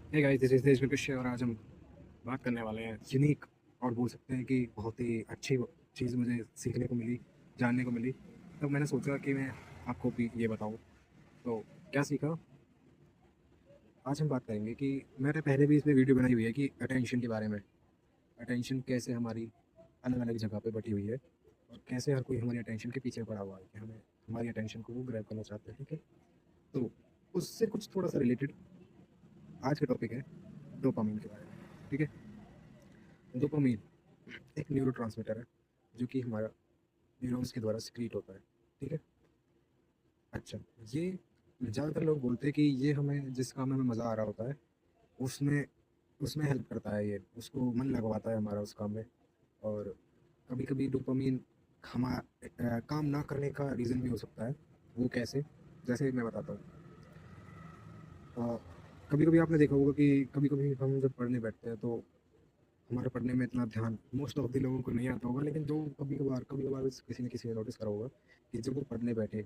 Hey guys, this is तेज विपिश और आज हम बात करने वाले हैं यूनिक और बोल सकते हैं कि बहुत ही अच्छी चीज़ मुझे सीखने को मिली, जानने को मिली। तो मैंने सोचा कि मैं आपको भी ये बताऊं। तो क्या सीखा? आज हम बात करेंगे कि मैंने पहले भी इसमें वीडियो बनाई हुई है कि अटेंशन के बारे में। अटेंशन कैसे हमारी अलग अलग जगह पे बटी हुई है और कैसे हर कोई हमारी अटेंशन के पीछे पड़ा हुआ है कि हमें हमारी अटेंशन को वो ग्रैब करना चाहते हैं। ठीक है, तो उससे कुछ थोड़ा सा रिलेटेड आज का टॉपिक है डोपामिन के बारे में। ठीक है, डोपामिन एक न्यूरोट्रांसमीटर है जो कि हमारा न्यूरॉन्स के द्वारा सिक्रीट होता है। ठीक है, अच्छा, ये ज़्यादातर लोग बोलते हैं कि ये हमें जिस काम में हमें मज़ा आ रहा होता है उसमें उसमें हेल्प करता है, ये उसको मन लगवाता है हमारा उस काम में। और कभी कभी डोपामीन काम ना करने का रीज़न भी हो सकता है। वो कैसे? जैसे मैं बताता हूँ। कभी कभी आपने देखा होगा कि कभी कभी हम जब पढ़ने बैठते हैं तो हमारे पढ़ने में इतना ध्यान मोस्ट ऑफ द लोगों को नहीं आता होगा, लेकिन जो कभी कभार किसी न किसी ने नोटिस करा होगा कि जब वो पढ़ने बैठे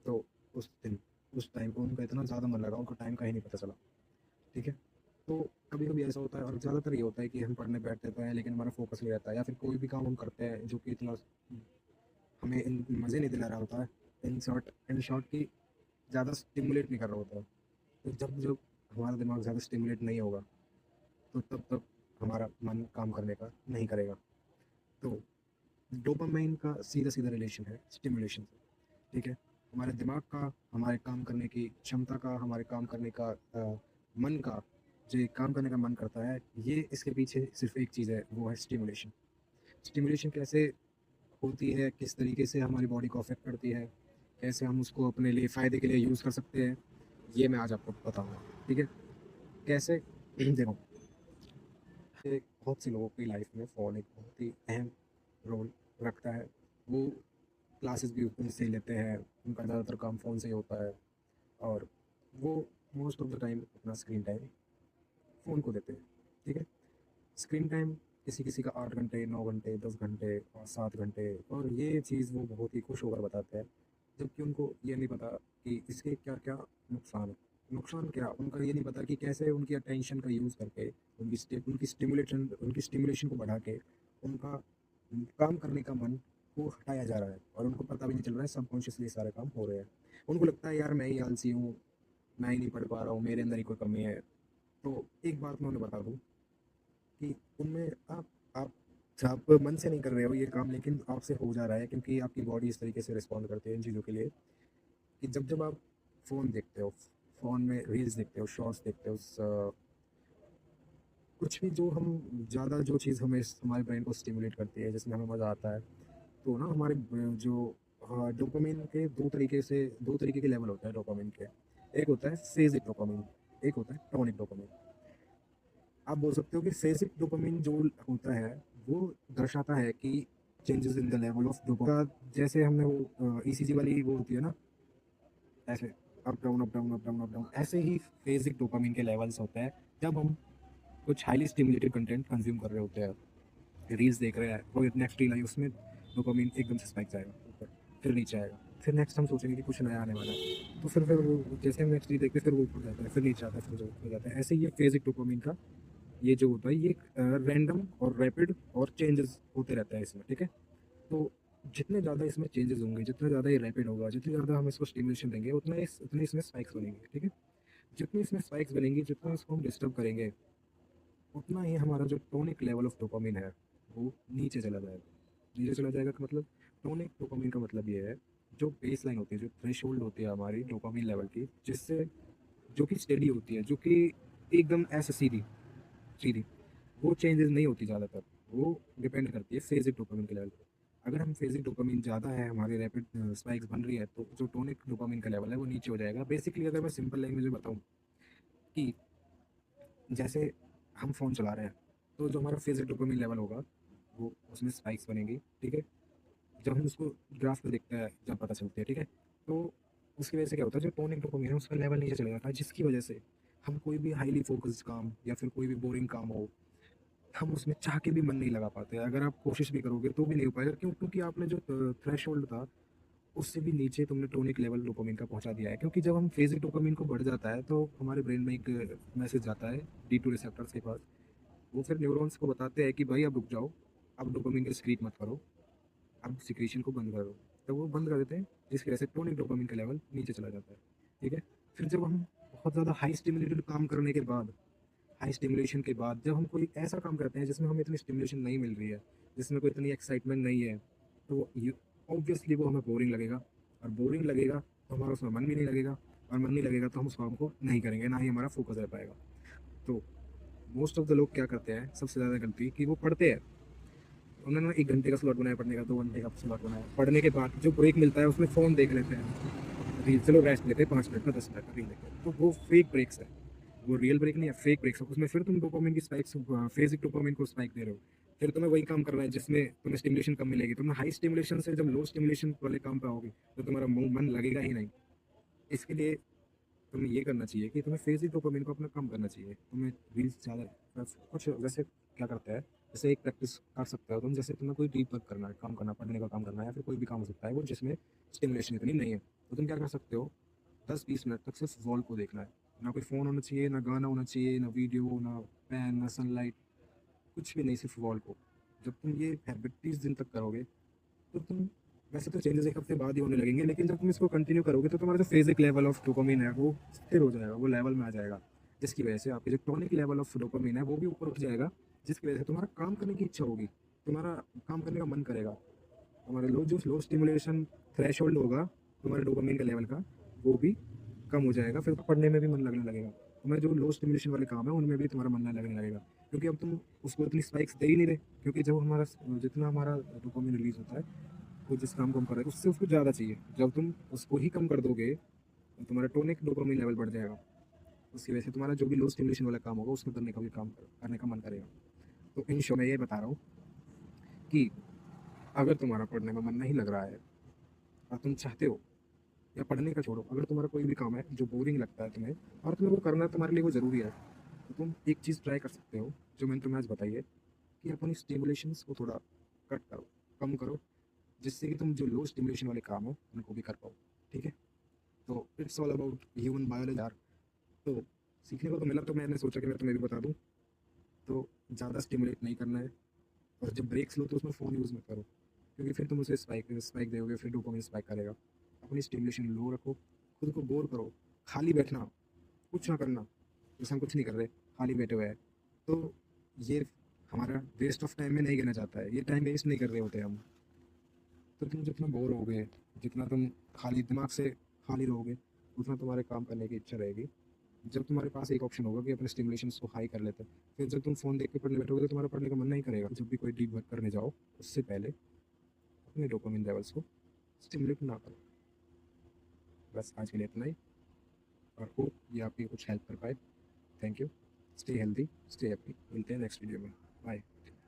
तो उस दिन उस टाइम को उनका इतना ज़्यादा मन लगा, उनको टाइम का ही नहीं पता चला। ठीक है, तो कभी कभी ऐसा होता है और ज़्यादातर ये होता है कि हम पढ़ने बैठते तो हैं लेकिन हमारा फोकस नहीं रहता है, या फिर कोई भी काम हम करते हैं जो कि इतना हमें मज़े नहीं दिला रहा होता है। इन शॉर्ट की ज़्यादा स्टिमुलेट नहीं कर रहा होता है। तो जब जब हमारा दिमाग ज़्यादा स्टिमुलेट नहीं होगा तो तब तब हमारा मन काम करने का नहीं करेगा। तो डोपामाइन का सीधा सीधा रिलेशन है स्टिमुलेशन से। ठीक है, हमारे दिमाग का, हमारे काम करने की क्षमता का, हमारे काम करने का मन का, जो काम करने का मन करता है, ये इसके पीछे सिर्फ एक चीज़ है, वो है स्टिमुलेशन। स्टिमुलेशन कैसे होती है, किस तरीके से हमारी बॉडी को अफेक्ट करती है, कैसे हम उसको अपने लिए फ़ायदे के लिए यूज़ कर सकते हैं, ये मैं आज आपको बताऊंगा। ठीक है, कैसे? देखो, बहुत से लोगों की लाइफ में फ़ोन एक बहुत ही अहम रोल रखता है। वो क्लासेस भी उनसे ही लेते हैं, उनका ज़्यादातर काम फ़ोन से ही होता है और वो मोस्ट ऑफ द टाइम अपना स्क्रीन टाइम फ़ोन को देते हैं। ठीक है, स्क्रीन टाइम किसी किसी का 8 घंटे, 9 घंटे, 10 घंटे और 7 घंटे, और ये चीज़ वो बहुत ही खुश होकर बताते हैं, जबकि उनको ये नहीं पता कि इसके क्या क्या नुकसान है। नुकसान क्या, उनका ये नहीं पता कि कैसे उनकी अटेंशन का यूज़ करके उनकी स्टिमुलेशन को बढ़ा के उनका काम करने का मन को हटाया जा रहा है और उनको पता भी नहीं चल रहा है, सबकॉन्शियसली सारे काम हो रहे हैं। उनको लगता है यार मैं ही आलसी हूँ, मैं ही नहीं पढ़ पा रहा हूँ, मेरे अंदर ही कोई कमी है। तो एक बात मैं उन्हें बता दूँ कि उनमें आप मन से नहीं कर रहे हो ये काम, लेकिन आपसे हो जा रहा है क्योंकि आपकी बॉडी इस तरीके से रिस्पॉन्ड करती है इन चीज़ों के लिए कि जब जब आप फ़ोन देखते हो, फ़ोन में रील्स देखते हो, शॉर्ट्स देखते हो, कुछ भी जो हम ज़्यादा जो चीज़ हमें हमारे ब्रेन को स्टिमुलेट करती है, जिसमें हमें मज़ा आता है, तो ना हमारे जो डोपामिन के दो तरीके के लेवल होते हैं डोपामिन के। एक होता है फेज़िक डोपामिन, एक होता है टोनिक डोपामिन। आप बोल सकते हो कि फेज़िक डोपामिन जो होता है वो दर्शाता है कि changes in the level of dopamine, जैसे हमने वो ईसीजी वाली वो होती है ना, ऐसे up down up down up down up down, ऐसे ही फेज़िक डोपामिन के लेवल्स होते हैं जब हम कुछ हाईली स्टिमुलेटेड कंटेंट कंज्यूम कर रहे होते हैं। रील्स देख रहे हैं, कोई नेक्स्ट रील आई, उसमें डोपामिन एकदम से स्पाइक जाएगा ऊपर, फिर नीचे आएगा, फिर नेक्स्ट हम सोचेंगे कि कुछ नया आने वाला है, तो फिर वो जैसे हम नेक्स्ट रील देखते हैं फिर वो ऊपर जाता है, फिर नीचे आता है, फिर जो ऊपर जाता है। ऐसे ही ये फेजिक डोपामिन का ये जो होता है ये रैंडम और रैपिड और चेंजेस होते रहता है इसमें। ठीक है, तो जितने ज़्यादा इसमें चेंजेस होंगे, जितना ज़्यादा ये रैपिड होगा, जितनी ज़्यादा हम इसको स्टिमुलेशन देंगे, उतने इसमें स्पाइक्स बनेंगे। ठीक है, जितनी इसमें स्पाइक्स बनेंगी, जितना इसको हम डिस्टर्ब करेंगे, उतना ही हमारा जो टोनिक लेवल ऑफ डोपामिन है वो नीचे चला जाएगा। नीचे चला जाएगा का मतलब, टोनिक डोपामिन का मतलब ये है, जो बेस लाइन होती है, जो थ्रेशोल्ड होती है हमारी डोपामिन लेवल की, जिससे जो कि स्टेडी होती है, जो कि एकदम ऐसे सीधी सीधी, वो चेंजेस नहीं होती ज़्यादातर। वो डिपेंड करती है फेजिक डोपामिन के लेवल पर। अगर हम फेजिक डोपामिन ज़्यादा है, हमारी रैपिड स्पाइक्स बन रही है, तो जो टोनिक डोपामिन का लेवल है वो नीचे हो जाएगा। बेसिकली अगर मैं सिंपल लैंग्वेज में बताऊँ कि जैसे हम फ़ोन चला रहे हैं, तो जो हमारा फेज़िक डोपामाइन लेवल होगा, वो उसमें स्पाइक्स बनेंगी। ठीक है? जब हम उसको ग्राफ में देखते हैं, जब पता चलती है, ठीक है? तो उसकी वजह से क्या होता है, जो टोनिक डोपामाइन है, उसका लेवल नीचे चला जाता है, जिसकी वजह से हम कोई भी हाइली फ़ोकस्ड काम या फिर कोई भी बोरिंग काम हो, हम उसमें चाह के भी मन नहीं लगा पाते। अगर आप कोशिश भी करोगे, तो भी नहीं हो पाएगा। क्यों? क्योंकि आपने जो थ्रेशोल्ड था, उससे भी नीचे तुमने टोनिक लेवल डोपामिन का पहुंचा दिया है। क्योंकि जब हम फेजिक डोपामिन को बढ़ जाता है तो हमारे ब्रेन में एक मैसेज जाता है D2 रिसेप्टर्स के पास। वो फिर न्यूरॉन्स को बताते हैं कि भाई अब रुक जाओ, अब डोपामिन का सिक्रीट मत करो, अब सिक्रीशन को बंद करो। तो वो बंद कर देते हैं, जिसकी वजह से टोनिक डोपामिन का लेवल नीचे चला जाता है। ठीक है। फिर जब हम बहुत ज़्यादा हाई स्टिमुलेटेड काम करने के बाद, हाई स्टिमुलेशन के बाद जब हम कोई ऐसा काम करते हैं जिसमें हमें इतनी स्टिमुलेशन नहीं मिल रही है, जिसमें कोई इतनी एक्साइटमेंट नहीं है, तो ऑब्वियसली वो हमें बोरिंग लगेगा। और बोरिंग लगेगा तो हमारा उसमें मन भी नहीं लगेगा, और मन नहीं लगेगा तो हम उस काम को नहीं करेंगे, ना ही हमारा फोकस रह पाएगा। तो मोस्ट ऑफ द लोग क्या करते हैं, सबसे ज़्यादा गलती कि वो पढ़ते हैं। उन्होंने 1 घंटे का स्लॉट बनाया पढ़ने का, 2 घंटे का स्लॉट बनाया, पढ़ने के बाद जो ब्रेक मिलता है उसमें फ़ोन देख लेते हैं, रील, चलो रेस्ट लेते हैं 5 मिनट का, 10 मिनट का रील देखते हैं, तो वो फेक ब्रेक्स है। वो रियल ब्रेक नहीं है, फेक ब्रेक्स है। उसमें फिर तुम डोपामिन की स्पाइक्स, फेजिक डोपामिन को स्पाइक दे रहे हो। फिर तुम्हें वही काम करना है जिसमें तुम्हें स्टिमुलेशन कम मिलेगी। तुम हाई स्टिमुलेशन से जब लो स्टिमुलेशन वाले काम पे आओगे तो तुम्हारा मन लगेगा ही नहीं। इसके लिए तुम्हें ये करना चाहिए कि तुम्हें फेजिक डोपामिन को अपना कम करना चाहिए। तुम्हें रील्स ज़्यादा, बस कुछ वैसे क्या करता है, जैसे एक प्रैक्टिस कर सकते हो तुम, जैसे तुम्हें कोई डीप वर्क करना है, काम करना, पढ़ने का काम करना है, या फिर कोई भी काम हो सकता है वो जिसमें स्टिमुलेशन इतनी नहीं है, तो तुम क्या कर सकते हो, 10-20 मिनट तक सिर्फ वॉल को देखना है। ना कोई फ़ोन होना चाहिए, ना गाना होना चाहिए, ना वीडियो, ना पेन, ना सनलाइट, कुछ भी नहीं, सिर्फ वॉल को। जब तुम ये हैबिट 30 दिन तक करोगे तो तुम, वैसे तो चेंजेस 1 हफ्ते बाद ही होने लगेंगे, लेकिन जब तुम इसको कंटिन्यू करोगे तो तुम्हारा जो फेजिक लेवल ऑफ डोपामिन है वो स्थिर हो जाएगा, वो लेवल में आ जाएगा, जिसकी वजह से आपकी जो टॉनिक लेवल ऑफ डोपामिन है वो भी ऊपर उठ जाएगा, जिसकी वजह से तुम्हारा काम करने की इच्छा होगी, तुम्हारा काम करने का मन करेगा। तुम्हारे लो स्टिमुलेशन थ्रेशोल्ड होगा तुम्हारे डोपामिन का लेवल का, वो भी कम हो जाएगा, फिर तो पढ़ने में भी मन लगने लगेगा। तुम्हें जो लो स्टिमुलेशन वाले काम है उनमें भी तुम्हारा मन नहीं लगने लगेगा, क्योंकि अब तुम उसको इतनी स्पाइक्स दे ही नहीं रहे। क्योंकि जब हमारा, जितना हमारा डोपामिन रिलीज होता है वो जिस काम को हम कर रहे हैं उससे उसको ज़्यादा चाहिए। जब तुम उसको ही कम कर दोगे तो तुम्हारा टोनिक डोपामिन लेवल बढ़ जाएगा, उसकी वजह से तुम्हारा जो भी लो स्टिमुलेशन वाला काम होगा उसको करने का भी करने का मन करेगा। तो इन शो में ये बता रहा हूँ कि अगर तुम्हारा पढ़ने में मन नहीं लग रहा है और तुम चाहते हो, या पढ़ने का छोड़ो, अगर तुम्हारा कोई भी काम है जो बोरिंग लगता है तुम्हें और तुम्हें वो करना तुम्हारे लिए वो ज़रूरी है, तो तुम एक चीज़ ट्राई कर सकते हो जो मैंने तुम्हें आज बताई है, कि अपनी स्टिमुलेशंस को थोड़ा कट करो, कम करो, जिससे कि तुम जो लो स्टिमुलेशन वाले काम हो उनको भी कर पाओ। ठीक है। तो it's all about human biology यार। तो सीखने को तो मिला, तो मैंने सोचा कि मैं तुम्हें भी बता दूं। तो ज़्यादा स्टिमुलेट नहीं करना है, और जब ब्रेक्स लो तो उसमें फ़ोन यूज़ मत करो, क्योंकि फिर तुम उसे स्पाइक स्पाइक दोगे, फिर डोपामिन स्पाइक करेगा। अपनी स्टिमुलेशन लो रखो, खुद को बोर करो, खाली बैठना, कुछ ना करना, जैसे हम कुछ नहीं कर रहे, खाली बैठे हुए हैं, तो ये हमारा वेस्ट ऑफ टाइम में नहीं गिना जाता है, ये टाइम वेस्ट नहीं कर रहे होते हम। तो तुम जितना बोर होगे, जितना तुम खाली दिमाग से खाली रहोगे, उतना तुम्हारे काम करने की इच्छा रहेगी। जब तुम्हारे पास एक ऑप्शन होगा कि अपने स्टिमुलेशंस को हाई कर लेते हैं, फिर जब तुम फ़ोन देख के पढ़ने बैठोगे तो तुम्हारा पढ़ने का मन नहीं करेगा। जब भी कोई डीप वर्क करने जाओ उससे पहले अपने डोपामिन लेवल्स को स्टिमुलेट ना करो। बस आज के लिए इतना ही, और होप ये आपकी कुछ हेल्प कर पाए। Thank you. Stay healthy, stay happy. मिलते हैं नेक्स्ट वीडियो में। बाय।